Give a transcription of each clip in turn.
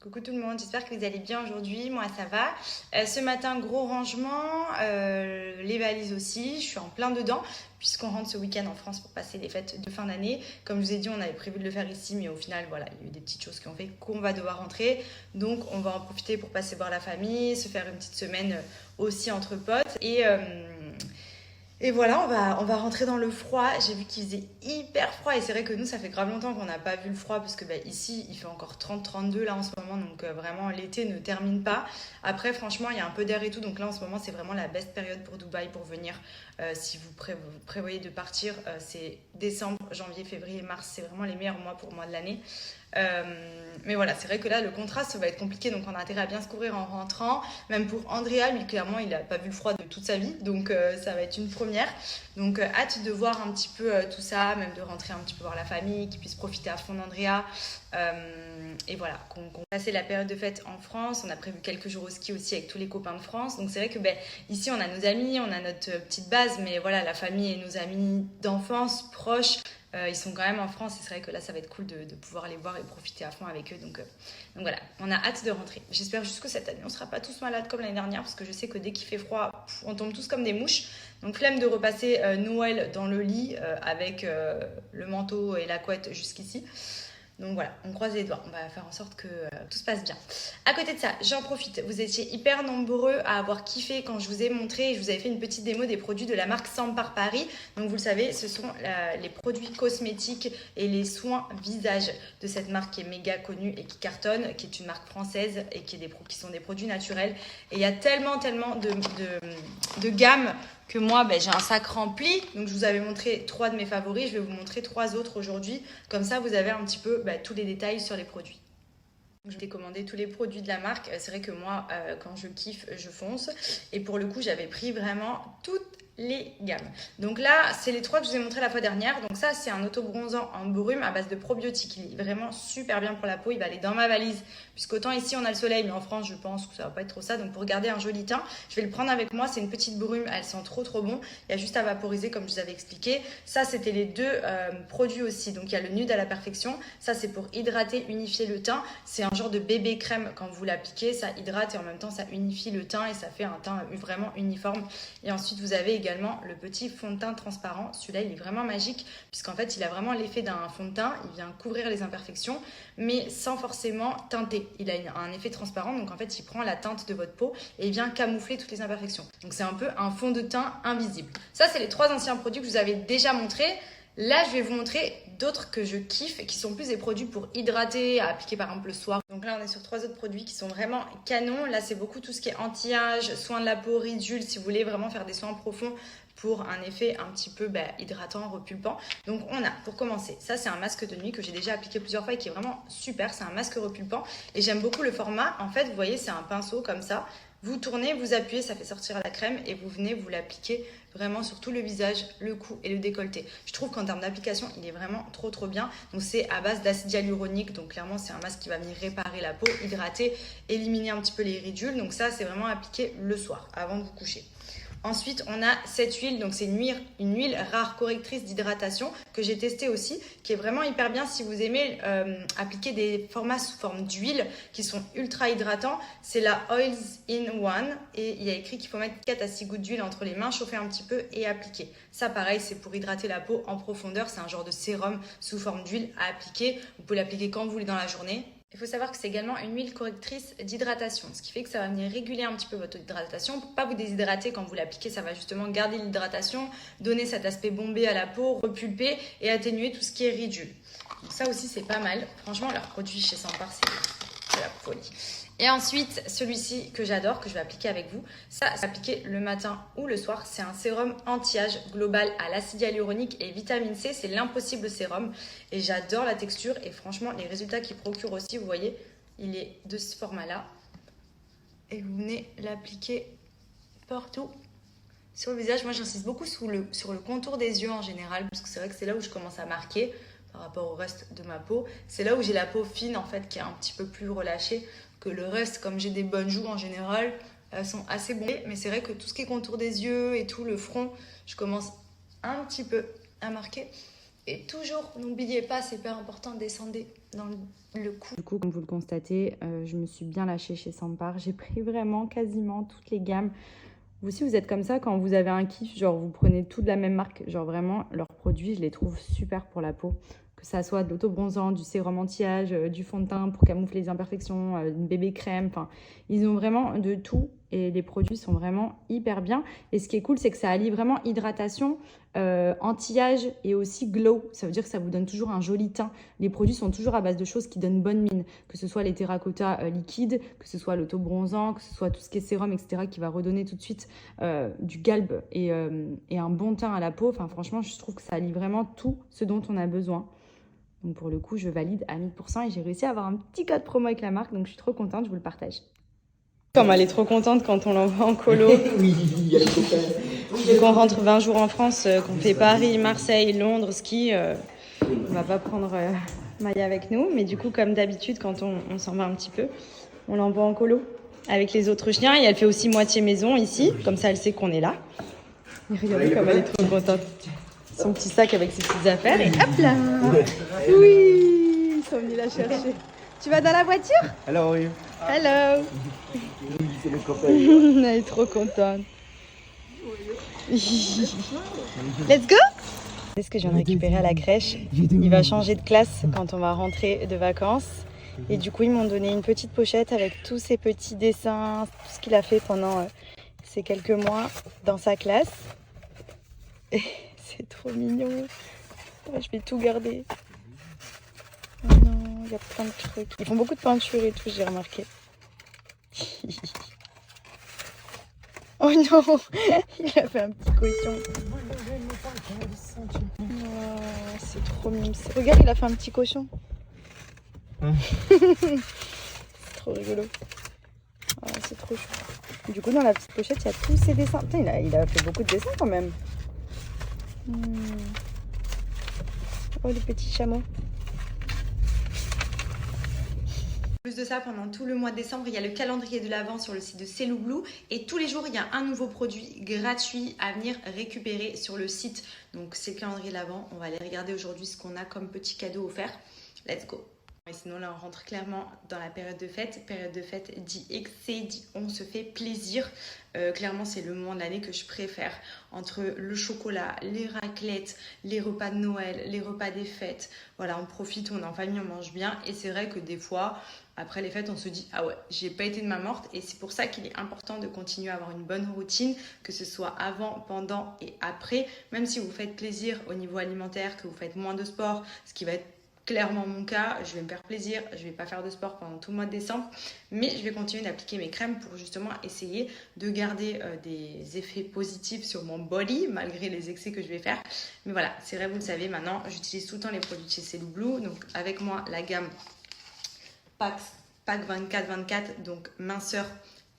Coucou tout le monde, j'espère que vous allez bien aujourd'hui, moi ça va. Ce matin, gros rangement, les valises aussi, je suis en plein dedans puisqu'on rentre ce week-end en France pour passer les fêtes de fin d'année. Comme je vous ai dit, on avait prévu de le faire ici, mais au final, voilà, il y a eu des petites choses qui ont fait qu'on va devoir rentrer. Donc on va en profiter pour passer voir la famille, se faire une petite semaine aussi entre potes et voilà, on va rentrer dans le froid. J'ai vu qu'il faisait hyper froid et c'est vrai que nous, ça fait grave longtemps qu'on n'a pas vu le froid parce que ici, il fait encore 30-32 là en ce moment. Donc vraiment, l'été ne termine pas. Après, franchement, il y a un peu d'air et tout. Donc là, en ce moment, c'est vraiment la best période pour Dubaï pour venir. Si vous prévoyez de partir, c'est décembre, janvier, février, mars. C'est vraiment les meilleurs mois pour moi de l'année. Mais voilà, c'est vrai que là, le contraste, ça va être compliqué. Donc on a intérêt à bien se couvrir en rentrant. Même pour Andrea, lui, clairement, il n'a pas vu le froid de toute sa vie. Donc ça va être une première. Donc hâte de voir un petit peu tout ça, même de rentrer un petit peu voir la famille, qu'ils puissent profiter à fond d'Andrea. Et voilà, qu'on passe la période de fête en France. On a prévu quelques jours au ski aussi avec tous les copains de France. Donc c'est vrai que ici, on a nos amis, on a notre petite base. Mais voilà, la famille et nos amis d'enfance proches, ils sont quand même en France et c'est vrai que là ça va être cool de pouvoir les voir et profiter à fond avec eux, donc voilà, on a hâte de rentrer. J'espère juste que cette année on sera pas tous malades comme l'année dernière parce que je sais que dès qu'il fait froid on tombe tous comme des mouches, donc flemme de repasser Noël dans le lit avec le manteau et la couette jusqu'ici. Donc voilà, on croise les doigts, on va faire en sorte que tout se passe bien. À côté de ça, j'en profite, vous étiez hyper nombreux à avoir kiffé quand je vous ai montré, je vous avais fait une petite démo des produits de la marque Sam par Paris. Donc vous le savez, ce sont les produits cosmétiques et les soins visage de cette marque qui est méga connue et qui cartonne, qui est une marque française et qui sont des produits naturels. Et il y a tellement de gammes que moi, j'ai un sac rempli. Donc, je vous avais montré 3 de mes favoris. Je vais vous montrer 3 autres aujourd'hui. Comme ça, vous avez un petit peu tous les détails sur les produits. Je vais commander tous les produits de la marque. C'est vrai que moi, quand je kiffe, je fonce. Et pour le coup, j'avais pris vraiment toutes les gammes. Donc là, c'est les 3 que je vous ai montré la fois dernière. Donc ça, c'est un auto-bronzant en brume à base de probiotiques. Il est vraiment super bien pour la peau. Il va aller dans ma valise. Puisqu'autant ici, on a le soleil, mais en France, je pense que ça va pas être trop ça. Donc pour garder un joli teint, je vais le prendre avec moi. C'est une petite brume. Elle sent trop bon. Il y a juste à vaporiser comme je vous avais expliqué. Ça, c'était les 2 produits aussi. Donc il y a le nude à la perfection. Ça, c'est pour hydrater, unifier le teint. C'est un genre de bébé crème. Quand vous l'appliquez, ça hydrate et en même temps, ça unifie le teint et ça fait un teint vraiment uniforme. Et ensuite, vous avez également le petit fond de teint transparent. Celui-là, il est vraiment magique puisqu'en fait, il a vraiment l'effet d'un fond de teint. Il vient couvrir les imperfections, mais sans forcément teinter. Il a un effet transparent, donc en fait, il prend la teinte de votre peau et il vient camoufler toutes les imperfections. Donc, c'est un peu un fond de teint invisible. Ça, c'est les 3 anciens produits que je vous avais déjà montrés. Là, je vais vous montrer d'autres que je kiffe et qui sont plus des produits pour hydrater, à appliquer par exemple le soir. Donc là, on est sur 3 autres produits qui sont vraiment canons. Là, c'est beaucoup tout ce qui est anti-âge, soins de la peau, ridules, si vous voulez vraiment faire des soins profonds pour un effet un petit peu hydratant, repulpant. Donc on a, pour commencer, ça c'est un masque de nuit que j'ai déjà appliqué plusieurs fois et qui est vraiment super. C'est un masque repulpant et j'aime beaucoup le format. En fait, vous voyez, c'est un pinceau comme ça. Vous tournez, vous appuyez, ça fait sortir la crème et vous venez vous l'appliquer vraiment sur tout le visage, le cou et le décolleté. Je trouve qu'en termes d'application, il est vraiment trop bien. Donc c'est à base d'acide hyaluronique. Donc clairement, c'est un masque qui va venir réparer la peau, hydrater, éliminer un petit peu les ridules. Donc ça, c'est vraiment appliqué le soir, avant de vous coucher. Ensuite, on a cette huile, donc c'est une huile rare correctrice d'hydratation que j'ai testée aussi, qui est vraiment hyper bien si vous aimez appliquer des formats sous forme d'huile qui sont ultra hydratants. C'est la Oils in One et il y a écrit qu'il faut mettre 4 à 6 gouttes d'huile entre les mains, chauffer un petit peu et appliquer. Ça, pareil, c'est pour hydrater la peau en profondeur. C'est un genre de sérum sous forme d'huile à appliquer. Vous pouvez l'appliquer quand vous voulez dans la journée. Il faut savoir que c'est également une huile correctrice d'hydratation, ce qui fait que ça va venir réguler un petit peu votre hydratation pour ne pas vous déshydrater quand vous l'appliquez. Ça va justement garder l'hydratation, donner cet aspect bombé à la peau, repulper et atténuer tout ce qui est ridule. Donc ça aussi, c'est pas mal. Franchement, leurs produits chez Sampar, c'est la folie. Et ensuite, celui-ci que j'adore, que je vais appliquer avec vous, ça, c'est appliqué le matin ou le soir. C'est un sérum anti-âge global à l'acide hyaluronique et vitamine C. C'est l'impossible sérum. Et j'adore la texture et franchement, les résultats qu'il procure aussi, vous voyez, il est de ce format-là. Et vous venez l'appliquer partout sur le visage. Moi, j'insiste beaucoup sur le contour des yeux en général, parce que c'est vrai que c'est là où je commence à marquer par rapport au reste de ma peau. C'est là où j'ai la peau fine, en fait, qui est un petit peu plus relâchée que le reste. Comme j'ai des bonnes joues en général, elles sont assez bombées. Mais c'est vrai que tout ce qui est contour des yeux et tout, le front, je commence un petit peu à marquer. Et toujours, n'oubliez pas, c'est hyper important, descendez dans le cou. Du coup, comme vous le constatez, je me suis bien lâchée chez Sampar. J'ai pris vraiment quasiment toutes les gammes. Vous aussi, vous êtes comme ça quand vous avez un kiff, genre vous prenez tout de la même marque. Genre vraiment, leurs produits, je les trouve super pour la peau. Que ça soit de l'auto-bronzant, du sérum anti-âge, du fond de teint pour camoufler les imperfections, une bébé crème. Enfin, ils ont vraiment de tout et les produits sont vraiment hyper bien. Et ce qui est cool, c'est que ça allie vraiment hydratation, anti-âge et aussi glow. Ça veut dire que ça vous donne toujours un joli teint. Les produits sont toujours à base de choses qui donnent bonne mine. Que ce soit les terracotta liquides, que ce soit l'auto-bronzant, que ce soit tout ce qui est sérum, etc. qui va redonner tout de suite du galbe et un bon teint à la peau. Enfin, franchement, je trouve que ça allie vraiment tout ce dont on a besoin. Donc pour le coup, je valide à 1000% et j'ai réussi à avoir un petit code promo avec la marque. Donc je suis trop contente, je vous le partage. Comme elle est trop contente quand on l'envoie en colo. Oui, il y a les copains. Vu qu'on rentre 20 jours en France, qu'on fait Paris, Marseille, Londres, ski, on va pas prendre Maya avec nous. Mais du coup, comme d'habitude, quand on s'en va un petit peu, on l'envoie en colo avec les autres chiens. Et elle fait aussi moitié maison ici, comme ça elle sait qu'on est là. Et regardez comme elle est trop contente. Son petit sac avec ses petites affaires et hop là. Oui, ils sont venus la chercher. Tu vas dans la voiture? Alors, oui. Hello. C'est le copain. Elle est trop contente. Let's go. C'est ce que je viens de récupérer à la crèche. Il va changer de classe quand on va rentrer de vacances. Et du coup, ils m'ont donné une petite pochette avec tous ces petits dessins, tout ce qu'il a fait pendant ces quelques mois dans sa classe. Et c'est trop mignon. Oh, je vais tout garder. Oh non, il y a plein de trucs. Ils font beaucoup de peinture et tout, j'ai remarqué. Oh non, il a fait un petit cochon. Oh, c'est trop mignon. Regarde, il a fait un petit cochon. C'est trop rigolo. Oh, c'est trop chou. Du coup, dans la petite pochette, il y a tous ses dessins. Putain, il a fait beaucoup de dessins quand même. Oh, le petit chameau. Plus de ça, pendant tout le mois de décembre, il y a le calendrier de l'Avent sur le site de Celoublou et tous les jours, il y a un nouveau produit gratuit à venir récupérer sur le site. Donc, c'est le calendrier de l'Avent. On va aller regarder aujourd'hui ce qu'on a comme petit cadeau offert. Let's go! Et sinon, là, on rentre clairement dans la période de fête. Période de fête dit excès, dit on se fait plaisir. Clairement, c'est le moment de l'année que je préfère. Entre le chocolat, les raclettes, les repas de Noël, les repas des fêtes. Voilà, on profite, on est en famille, on mange bien. Et c'est vrai que des fois, après les fêtes, on se dit « Ah ouais, j'ai pas été de ma morte ». Et c'est pour ça qu'il est important de continuer à avoir une bonne routine, que ce soit avant, pendant et après. Même si vous faites plaisir au niveau alimentaire, que vous faites moins de sport, ce qui va être clairement mon cas, je vais me faire plaisir, je vais pas faire de sport pendant tout le mois de décembre, mais je vais continuer d'appliquer mes crèmes pour justement essayer de garder des effets positifs sur mon body, malgré les excès que je vais faire. Mais voilà, c'est vrai, vous le savez, maintenant, j'utilise tout le temps les produits de chez Celoublou, donc avec moi, la gamme Pack 24-24, donc minceur,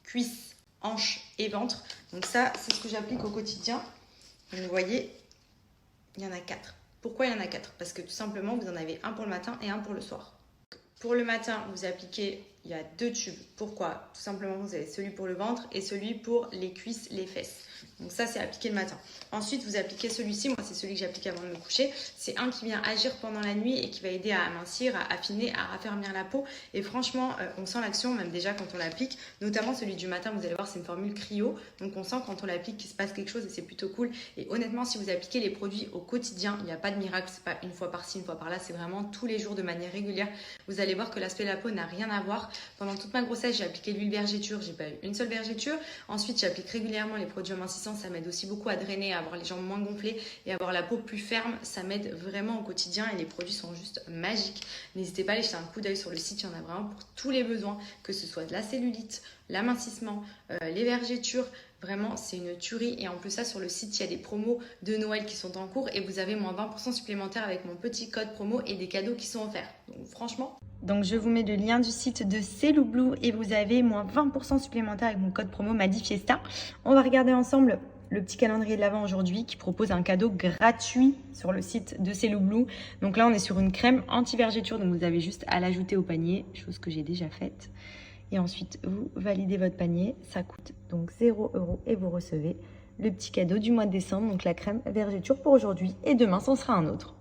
cuisses, hanches et ventre. Donc ça, c'est ce que j'applique au quotidien. Donc vous voyez, il y en a 4. Pourquoi il y en a 4? Parce que tout simplement, vous en avez un pour le matin et un pour le soir. Pour le matin, vous appliquez, il y a 2 tubes. Pourquoi? Tout simplement, vous avez celui pour le ventre et celui pour les cuisses, les fesses. Donc ça, c'est appliqué le matin. Ensuite, vous appliquez celui-ci. Moi, c'est celui que j'applique avant de me coucher. C'est un qui vient agir pendant la nuit et qui va aider à amincir, à affiner, à raffermir la peau. Et franchement, on sent l'action même déjà quand on l'applique. Notamment celui du matin, vous allez voir, c'est une formule cryo. Donc on sent quand on l'applique qu'il se passe quelque chose et c'est plutôt cool. Et honnêtement, si vous appliquez les produits au quotidien, il n'y a pas de miracle. C'est pas une fois par-ci, une fois par-là. C'est vraiment tous les jours de manière régulière. Vous allez voir que l'aspect de la peau n'a rien à voir. Pendant toute ma grossesse, j'ai appliqué l'huile vergéture. J'ai pas eu une seule vergéture. Ensuite, j'applique régulièrement les produits amincissants. Ça m'aide aussi beaucoup à drainer, à avoir les jambes moins gonflées et avoir la peau plus ferme. Ça m'aide vraiment au quotidien et les produits sont juste magiques. N'hésitez pas à aller jeter un coup d'œil sur le site. Il y en a vraiment pour tous les besoins, que ce soit de la cellulite, l'amincissement, les vergétures. Vraiment, c'est une tuerie. Et en plus, ça, sur le site, il y a des promos de Noël qui sont en cours et vous avez moins 20% supplémentaire avec mon petit code promo et des cadeaux qui sont offerts. Donc, franchement. Donc, je vous mets le lien du site de Celoublou et vous avez moins 20% supplémentaire avec mon code promo MADIFIESTA. On va regarder ensemble le petit calendrier de l'Avent aujourd'hui qui propose un cadeau gratuit sur le site de Celoublou. Donc là, on est sur une crème anti-vergéture. Donc, vous avez juste à l'ajouter au panier, chose que j'ai déjà faite. Et ensuite, vous validez votre panier. Ça coûte donc 0 € et vous recevez le petit cadeau du mois de décembre, donc la crème vergéture pour aujourd'hui. Et demain, c'en sera un autre.